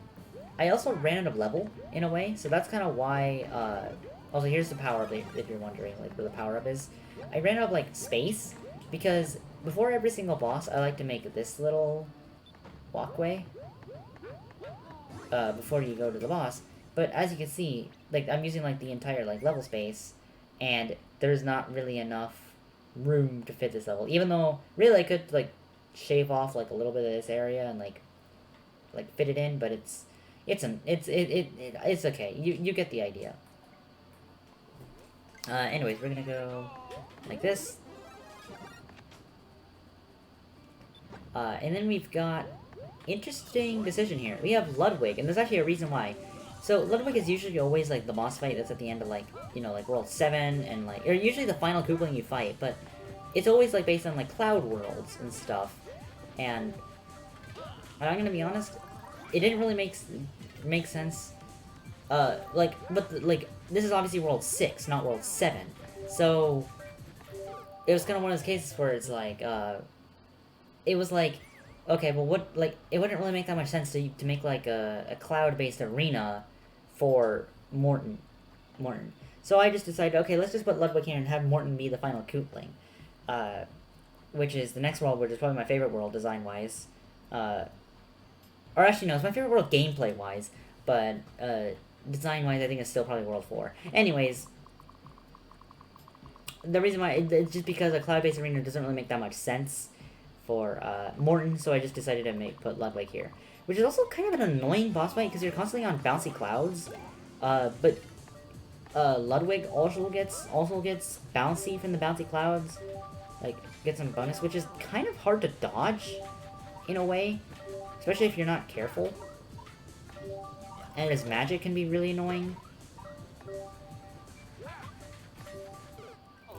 I also ran out of level, in a way, so that's kind of why, also, here's the power-up, if you're wondering, like, where the power-up is. I ran out of, like, space, because before every single boss, I like to make this little walkway before you go to the boss. But as you can see, like, I'm using, like, the entire, like, level space, and there's not really enough room to fit this level. Even though, really, I could, like, shave off, like, a little bit of this area and, like fit it in, but it's okay. You get the idea. Anyways, we're gonna go like this. And then we've got interesting decision here. We have Ludwig, and there's actually a reason why. So Ludwig is usually always like the boss fight that's at the end of like, you know, like World 7 and like, or usually the final Koopaling you fight, but it's always like based on like Cloud Worlds and stuff. And I'm gonna be honest, it didn't really make sense. Like this is obviously World 6, not World 7. So it was kind of one of those cases where it's like, it was like Okay, well, what, like, it wouldn't really make that much sense to make, like, a cloud-based arena for Morton. So I just decided, okay, let's just put Ludwig here and have Morton be the final Kootling. Which is the next world, which is probably my favorite world, design-wise. Or actually, no, it's my favorite world gameplay-wise, but, design-wise, I think it's still probably World 4. Anyways, the reason why, it's just because a cloud-based arena doesn't really make that much sense for Morton, so I just decided to put Ludwig here. Which is also kind of an annoying boss fight, because you're constantly on bouncy clouds, but Ludwig also gets bouncy from the bouncy clouds, like, get some bonus, which is kind of hard to dodge, in a way, especially if you're not careful. And his magic can be really annoying.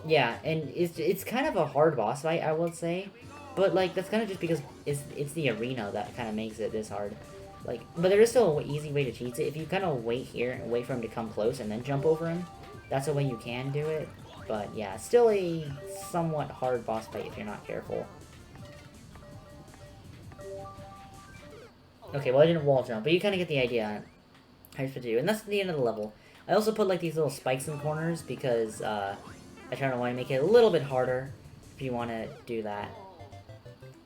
Yeah, and it's kind of a hard boss fight, I will say. But, like, that's kind of just because it's the arena that kind of makes it this hard. Like, but there is still an easy way to cheat it. If you kind of wait here and wait for him to come close and then jump over him, that's a way you can do it. But, yeah, still a somewhat hard boss fight if you're not careful. Okay, well, I didn't wall jump, but you kind of get the idea on how you're supposed to do. And that's the end of the level. I also put, like, these little spikes in the corners because, I try to want to make it a little bit harder if you want to do that.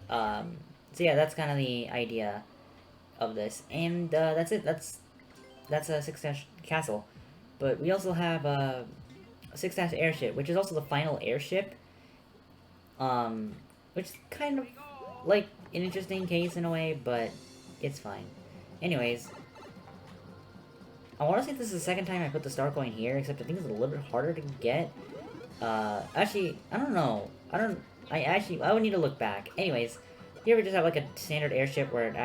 So yeah, that's kind of the idea of this. And, that's it. That's a 6-dash castle. But we also have, a 6-dash airship, which is also the final airship. Which is kind of, like, an interesting case in a way, but it's fine. Anyways, I want to say this is the second time I put the star coin here, except I think it's a little bit harder to get. Actually, I don't know. I would need to look back. Anyways, here we just have like a standard airship where it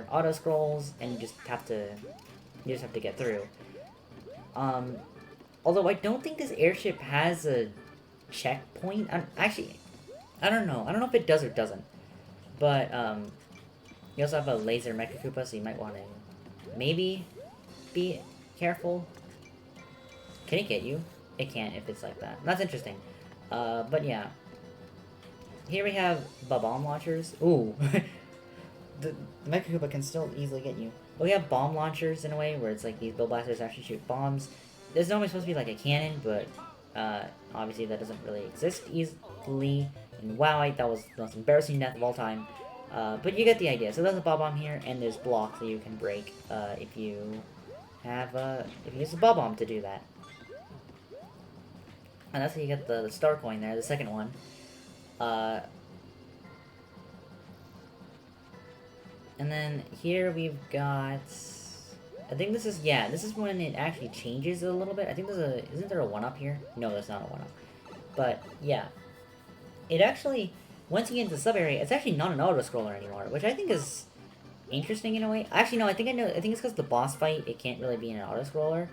auto scrolls and you just have to get through. Although I don't think this airship has a checkpoint. Actually, I don't know. I don't know if it does or doesn't. But, you also have a laser Mecha Koopa, so you might want to maybe be careful. Can it get you? It can't if it's like that. That's interesting. But yeah. Here we have bomb launchers. Ooh. The Mecha Koopa can still easily get you. But we have bomb launchers in a way where it's like these Bill Blasters actually shoot bombs. There's normally supposed to be like a cannon, but obviously that doesn't really exist easily. And wow, that was the most embarrassing death of all time. But you get the idea. So there's a bomb here, and there's blocks that you can break if you use the bomb to do that. And that's how you get the star coin there, the second one. And then here we've got... I think this is when it actually changes a little bit. I think isn't there a 1-up here? No, that's not a 1-up. But, yeah. It actually, once you get into the sub-area, it's actually not an auto-scroller anymore, which I think is interesting in a way. Actually, no, I think it's because the boss fight, it can't really be an auto-scroller.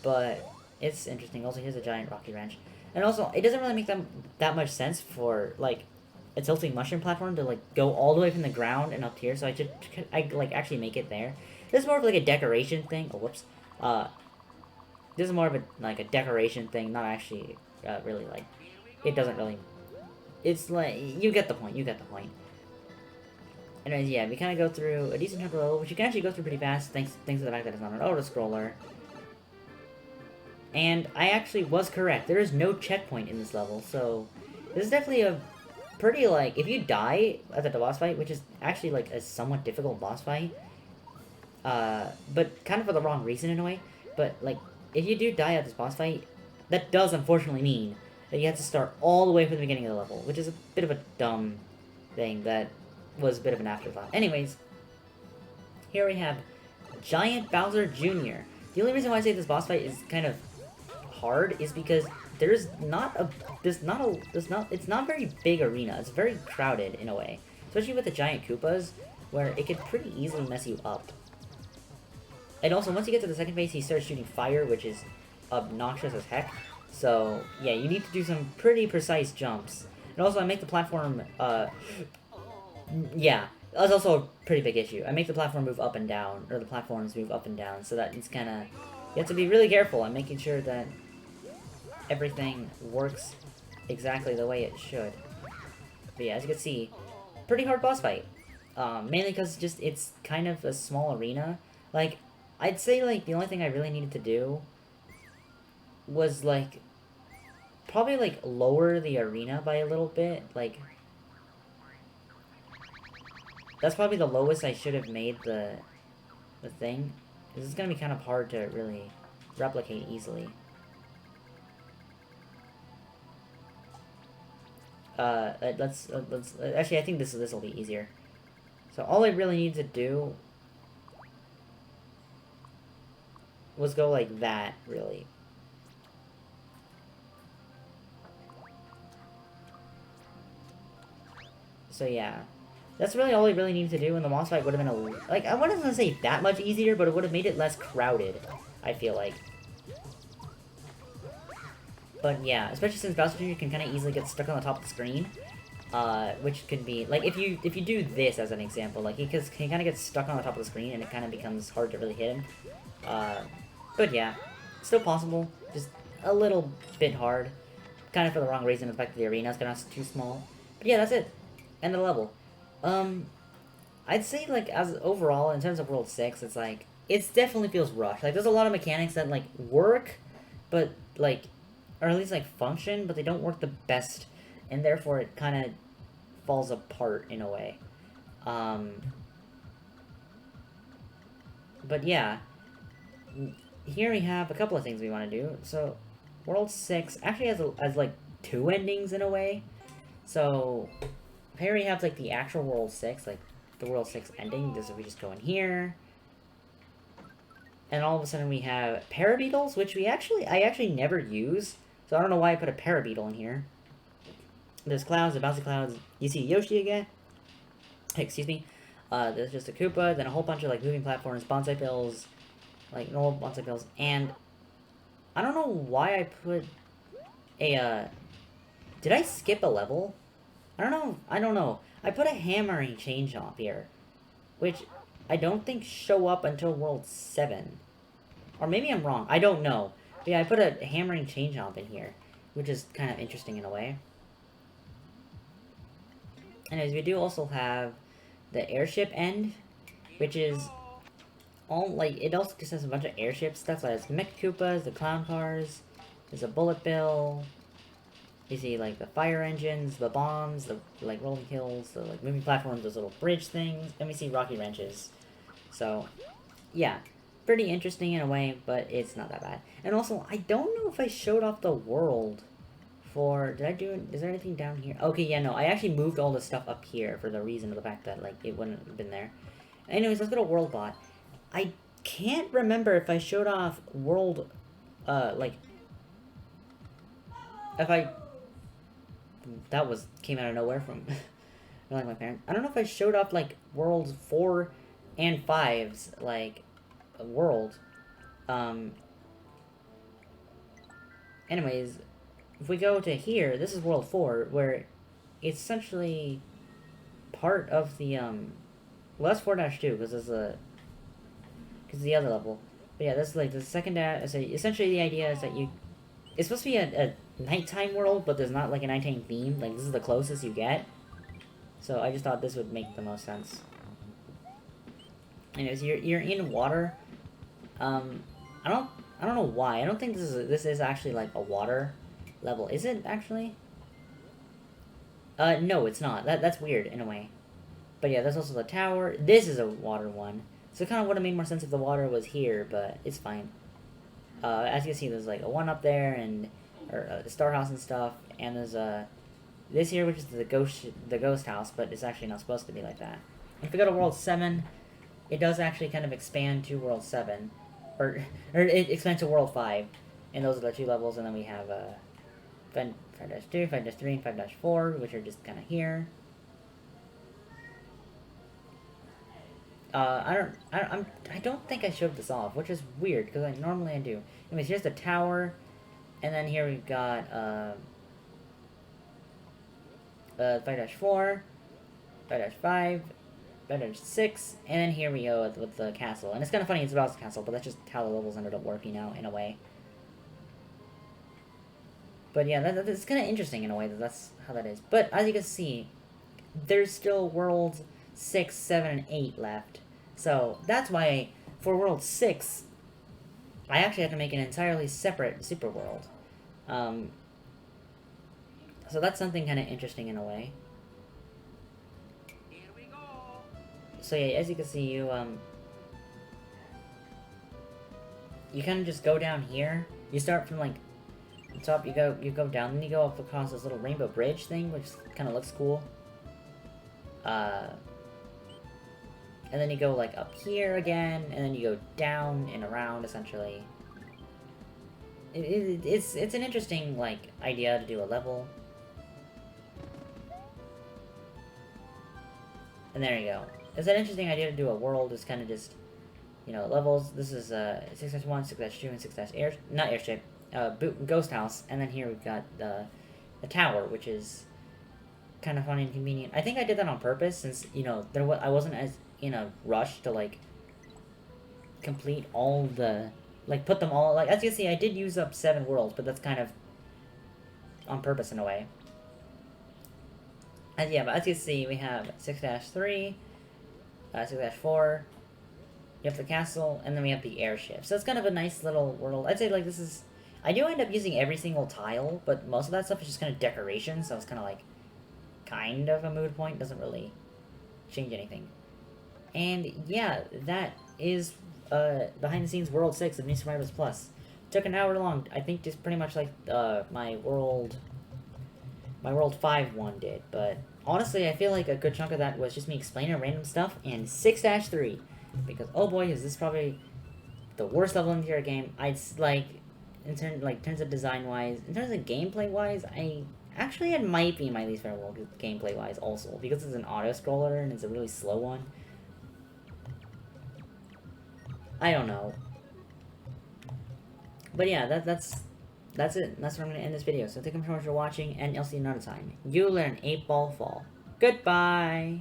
But, it's interesting. Also, here's a giant rocky wrench. And also, it doesn't really make that much sense for, like, a tilting mushroom platform to, like, go all the way from the ground and up here, so I actually make it there. This is more of, like, a decoration thing. Oh, whoops. This is more of a decoration thing, not actually, really, like, it doesn't really... It's, like, you get the point, Anyways, yeah, we kind of go through a decent chunk of level, which you can actually go through pretty fast, thanks to the fact that it's not an auto-scroller. And I actually was correct. There is no checkpoint in this level, so this is definitely a pretty, like, if you die at the boss fight, which is actually, like, a somewhat difficult boss fight, but kind of for the wrong reason in a way, but, like, if you do die at this boss fight, that does unfortunately mean that you have to start all the way from the beginning of the level, which is a bit of a dumb thing that was a bit of an afterthought. Anyways, here we have Giant Bowser Jr. The only reason why I say this boss fight is kind of hard is because it's not a very big arena. It's very crowded in a way, especially with the giant Koopas, where it could pretty easily mess you up. And also, once you get to the second phase, he starts shooting fire, which is obnoxious as heck. So yeah, you need to do some pretty precise jumps. And also, I make the platform. Yeah, that's also a pretty big issue. I make the platform move up and down, or the platforms move up and down, so that it's kind of... You have to be really careful. I'm making sure that everything works exactly the way it should. But yeah, as you can see, pretty hard boss fight. Mainly because just it's kind of a small arena. Like, I'd say like the only thing I really needed to do was like probably like lower the arena by a little bit. Like, that's probably the lowest I should have made the thing. This is gonna be kind of hard to really replicate easily. Let's actually I think this will be easier. So all I really need to do was go like that, really. So yeah, that's really all I really needed to do, and the boss fight would have been like I wasn't gonna say that much easier, but it would have made it less crowded. I feel like. But yeah, especially since Bowser Jr. can kind of easily get stuck on the top of the screen, which could be like if you do this as an example, like he kind of gets stuck on the top of the screen and it kind of becomes hard to really hit him. But yeah, still possible, just a little bit hard, kind of for the wrong reason. The fact that the arena is kind of too small. But yeah, that's it. End of the level. I'd say like as overall in terms of World 6, it's like it definitely feels rushed. Like there's a lot of mechanics that like work, but like or at least like function, but they don't work the best, and therefore it kind of falls apart in a way. But yeah, here we have a couple of things we want to do. So, World 6 actually has like two endings in a way. So, here we have like the actual World 6, like the World 6 ending. This is we just go in here. And all of a sudden we have Parabeetles, which I actually never use. So I don't know why I put a Parabeetle in here. There's clouds, the bouncy clouds. You see Yoshi again. Excuse me. There's just a Koopa, then a whole bunch of like moving platforms, bonsai pills, like normal bonsai pills, and I don't know why I put a. Did I skip a level? I don't know. I don't know. I put a hammering change off here, which I don't think show up until World 7. Or maybe I'm wrong. I don't know. But yeah, I put a hammering change off in here, which is kind of interesting in a way. Anyways, we do also have the airship end, which is all, like, it also just has a bunch of airships. That's why it's the Mech Koopas, the clown cars, there's a bullet bill. You see, like, the fire engines, the bombs, the, like, rolling hills, the, like, moving platforms, those little bridge things. Then we see rocky wrenches. So, yeah. Pretty interesting in a way, but it's not that bad. And also, I don't know if I showed off the world for... Is there anything down here? Okay, yeah, no. I actually moved all the stuff up here for the reason of the fact that, like, it wouldn't have been there. Anyways, let's go to World Bot. I can't remember if I showed off World... like... If I... That came out of nowhere from... like my parents. I don't know if I showed off, like, Worlds 4 and 5's, like... world. Anyways, if we go to here, this is World 4, where it's essentially part of the, well, that's 4-2, because it's the other level. But yeah, that's like the second dash, so essentially the idea is that it's supposed to be a nighttime world, but there's not like a nighttime theme, like this is the closest you get. So I just thought this would make the most sense. Anyways, you're in water. I don't know why. I don't think this is actually like a water level. Is it actually? No, it's not. That's weird in a way. But yeah, there's also the tower. This is a water one. So it kind of would have made more sense if the water was here, but it's fine. As you can see, there's like a one up there, and the star house and stuff, and there's this here, which is the ghost house, but it's actually not supposed to be like that. If we go to World 7, it does actually kind of expand to World 7. Or it expands to World 5. And those are the two levels, and then we have 5-2, 5-3, and 5-4, which are just kind of here. I don't think I showed this off, which is weird, because normally I do. Anyways, here's the tower, and then here we've got 5-4, 5-5, 5-6, and then here we go with the castle. And it's kind of funny it's about the castle, but that's just how the levels ended up working out, in a way. But yeah, that's kind of interesting in a way, that's how that is. But as you can see, there's still World 6, 7, and 8 left. So that's why for World 6, I actually have to make an entirely separate super world. So that's something kind of interesting in a way. Here we go. So yeah, as you can see, you kind of just go down here. You start from like the top. You go down, then you go up across this little rainbow bridge thing, which kind of looks cool. And then you go like up here again, and then you go down and around essentially. It's an interesting like idea to do a level. And there you go. It's an interesting idea to do a world. It's kind of just, you know, levels. This is 6-1, 6-2, and 6-air, not airship, ghost house. And then here we've got the tower, which is kind of funny and convenient. I think I did that on purpose, since you know I wasn't as in a rush to like complete all the put them all. Like as you can see, I did use up 7 worlds, but that's kind of on purpose in a way. And yeah, but as you can see, we have 6-3, 6-4. You have the castle, and then we have the airship. So it's kind of a nice little world. I'd say like this is. I do end up using every single tile, but most of that stuff is just kind of decoration. So it's kind of like kind of a mood point. Doesn't really change anything. And yeah, that is behind the scenes World 6 of New Survivors Plus. Took an hour long. I think just pretty much like my World 5 one did. But honestly, I feel like a good chunk of that was just me explaining random stuff. And 6-3, because oh boy, is this probably the worst level in the entire game. I'd like in terms of design wise, in terms of gameplay wise, it might be my least favorite world gameplay wise also, because it's an auto scroller and it's a really slow one. I don't know. But yeah, that's it. That's where I'm going to end this video. So thank you so much for watching, and I'll see you another time. You learn 8-ball fall. Goodbye!